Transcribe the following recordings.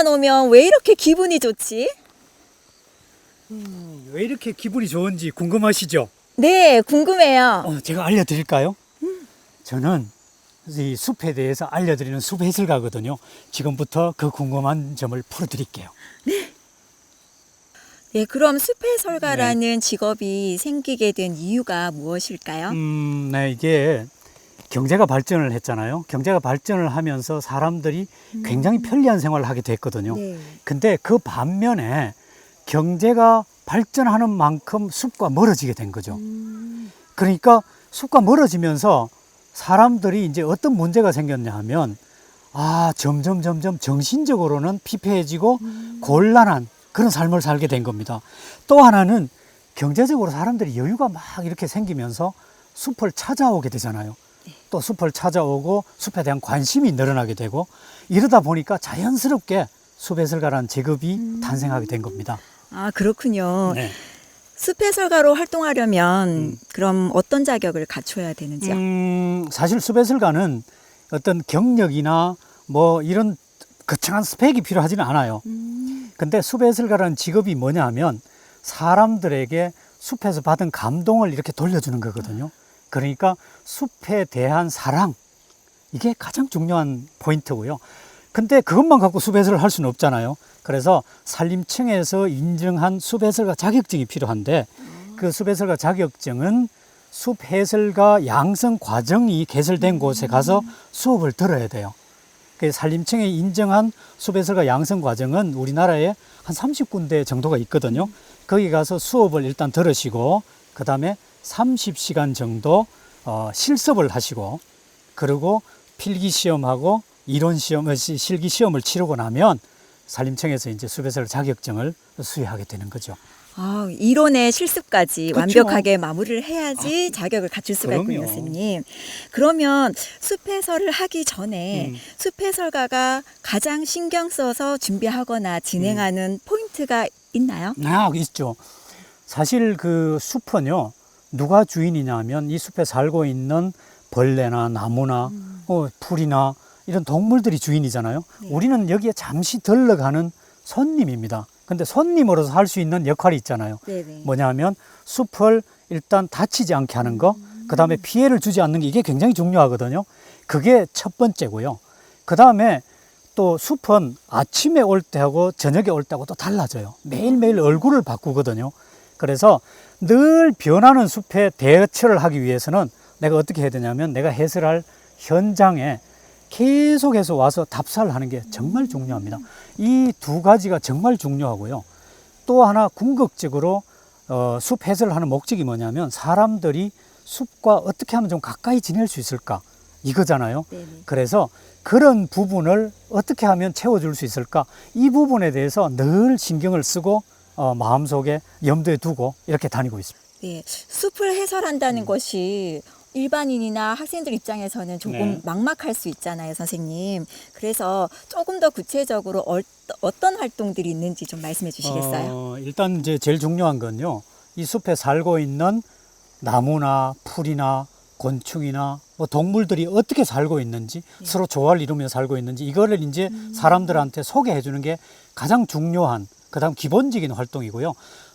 만나놓으면 왜 이렇게 기분이 좋지? 왜 이렇게 기분이 좋은지 궁금하시죠? 네, 궁금해요. 제가 알려드릴까요? 저는 이 숲에 대해서 알려드리는 숲 해설가거든요. 지금부터 그 궁금한 점을 풀어드릴게요. 네, 그럼 숲해설가라는 직업이 생기게 된 이유가 무엇일까요? 네, 이게 경제가 발전을 했잖아요. 경제가 발전을 하면서 사람들이 굉장히 편리한 생활을 하게 됐거든요. 네. 근데 그 반면에 경제가 발전하는 만큼 숲과 멀어지게 된 거죠. 그러니까 숲과 멀어지면서 사람들이 이제 어떤 문제가 생겼냐 하면, 점점 정신적으로는 피폐해지고 곤란한 그런 삶을 살게 된 겁니다. 또 하나는 경제적으로 사람들이 여유가 막 이렇게 생기면서 숲을 찾아오게 되잖아요. 또 숲을 찾아오고 숲에 대한 관심이 늘어나게 되고, 이러다 보니까 자연스럽게 숲해설가라는 직업이 탄생하게 된 겁니다. 아, 그렇군요. 네. 숲해설가로 활동하려면 그럼 어떤 자격을 갖춰야 되는지요? 사실 숲해설가는 어떤 경력이나 뭐 이런 거창한 스펙이 필요하지는 않아요. 근데 숲해설가라는 직업이 뭐냐 하면 사람들에게 숲에서 받은 감동을 이렇게 돌려주는 거거든요. 그러니까 숲에 대한 사랑, 이게 가장 중요한 포인트고요. 근데 그것만 갖고 숲해설을 할 수는 없잖아요. 그래서 산림청에서 인정한 숲해설가 자격증이 필요한데, 그 숲해설가 자격증은 숲해설가 양성 과정이 개설된 곳에 가서 수업을 들어야 돼요. 그 산림청에 인정한 숲해설가 양성 과정은 우리나라에 한 30군데 정도가 있거든요. 거기 가서 수업을 일단 들으시고, 그 다음에 30시간 정도 실습을 하시고, 그리고 필기시험하고 이론시험, 실기시험을 치르고 나면 산림청에서 이제 숲해설 자격증을 수여하게 되는 거죠. 아, 이론의 실습까지 그쵸. 완벽하게 마무리를 해야지 자격을 갖출 수가 그럼요. 있군요, 선생님. 그러면 숲해설을 하기 전에 숲해설가가 가장 신경 써서 준비하거나 진행하는 포인트가 있나요? 있죠. 사실 그 숲은요, 누가 주인이냐 하면 이 숲에 살고 있는 벌레나 나무나 풀이나 이런 동물들이 주인이잖아요. 네. 우리는 여기에 잠시 들러가는 손님입니다. 근데 손님으로서 할 수 있는 역할이 있잖아요. 네네. 뭐냐 하면 숲을 일단 다치지 않게 하는 거, 그 다음에 피해를 주지 않는 게, 이게 굉장히 중요하거든요. 그게 첫 번째고요. 그 다음에 또 숲은 아침에 올 때하고 저녁에 올 때하고 또 달라져요. 매일매일 얼굴을 바꾸거든요. 그래서 늘 변하는 숲에 대처를 하기 위해서는 내가 어떻게 해야 되냐면, 내가 해설할 현장에 계속해서 와서 답사를 하는 게 정말 중요합니다. 이 두 가지가 정말 중요하고요. 또 하나 궁극적으로 숲 해설을 하는 목적이 뭐냐면, 사람들이 숲과 어떻게 하면 좀 가까이 지낼 수 있을까, 이거잖아요. 네네. 그래서 그런 부분을 어떻게 하면 채워줄 수 있을까, 이 부분에 대해서 늘 신경을 쓰고 마음속에 염두에 두고 이렇게 다니고 있습니다. 네, 숲을 해설한다는 것이 일반인이나 학생들 입장에서는 조금 네. 막막할 수 있잖아요, 선생님. 그래서 조금 더 구체적으로 어떤 활동들이 있는지 좀 말씀해 주시겠어요? 일단 이제 제일 중요한 건요, 이 숲에 살고 있는 나무나 풀이나 곤충이나 뭐 동물들이 어떻게 살고 있는지, 서로 조화를 이루며 살고 있는지, 이거를 이제 사람들한테 소개해 주는 게 가장 중요한, 그다음 기본적인 활동이고요.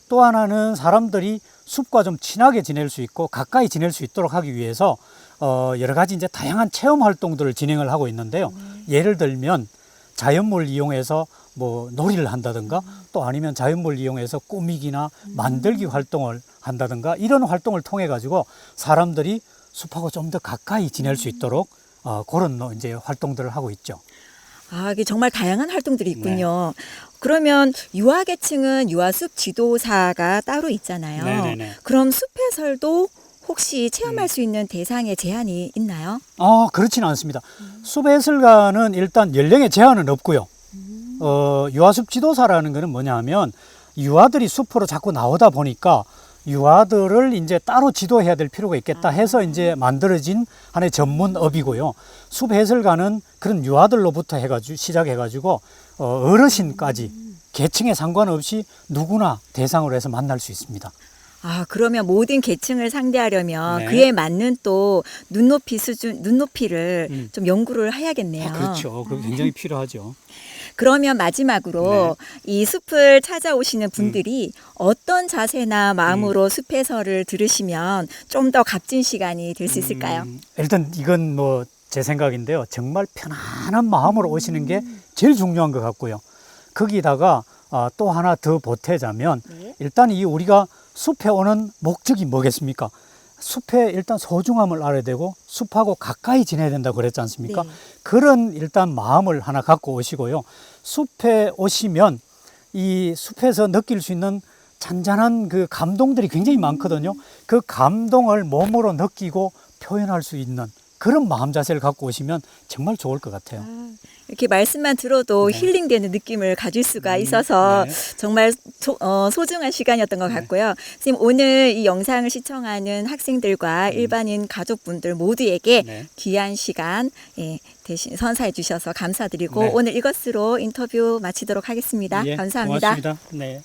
또 하나는 사람들이 숲과 좀 친하게 지낼 수 있고 가까이 지낼 수 있도록 하기 위해서 여러 가지 이제 다양한 체험 활동들을 진행을 하고 있는데요. 예를 들면 자연물 이용해서 뭐 놀이를 한다든가, 또 아니면 자연물 이용해서 꾸미기나 만들기 활동을 한다든가, 이런 활동을 통해 가지고 사람들이 숲하고 좀 더 가까이 지낼 수 있도록 그런 이제 활동들을 하고 있죠. 아, 이게 정말 다양한 활동들이 있군요. 그러면 유아계층은 유아숲 지도사가 따로 있잖아요. 네네네. 그럼 숲해설도 혹시 체험할 수 있는 대상에 제한이 있나요? 그렇지는 않습니다. 숲해설가는 일단 연령에 제한은 없고요. 유아숲 지도사라는 것은 뭐냐 하면, 유아들이 숲으로 자꾸 나오다 보니까 유아들을 이제 따로 지도해야 될 필요가 있겠다 해서 이제 만들어진 하나의 전문업이고요. 숲해설가는 그런 유아들로부터 시작해가지고 어르신까지 계층에 상관없이 누구나 대상으로 해서 만날 수 있습니다. 그러면 모든 계층을 상대하려면 네. 그에 맞는 또 눈높이를 좀 연구를 해야겠네요. 그렇죠. 그게 굉장히 필요하죠. 그러면 마지막으로 이 숲을 찾아오시는 분들이 어떤 자세나 마음으로 숲에서를 들으시면 좀 더 값진 시간이 될 수 있을까요? 일단 이건 뭐 제 생각인데요. 정말 편안한 마음으로 오시는 게 제일 중요한 것 같고요. 거기다가 또 하나 더 보태자면 네. 일단 이 우리가 숲에 오는 목적이 뭐겠습니까? 숲의 일단 소중함을 알아야 되고 숲하고 가까이 지내야 된다고 그랬지 않습니까? 네. 그런 일단 마음을 하나 갖고 오시고요. 숲에 오시면 이 숲에서 느낄 수 있는 잔잔한 그 감동들이 굉장히 많거든요. 그 감동을 몸으로 느끼고 표현할 수 있는 그런 마음 자세를 갖고 오시면 정말 좋을 것 같아요. 이렇게 말씀만 들어도 네. 힐링되는 느낌을 가질 수가 있어서 네. 정말 소중한 시간이었던 것 같고요. 선생님, 오늘 이 영상을 시청하는 학생들과 일반인 가족분들 모두에게 네. 귀한 시간 대신 선사해 주셔서 감사드리고 네. 오늘 이것으로 인터뷰 마치도록 하겠습니다. 예, 감사합니다. 고맙습니다. 네.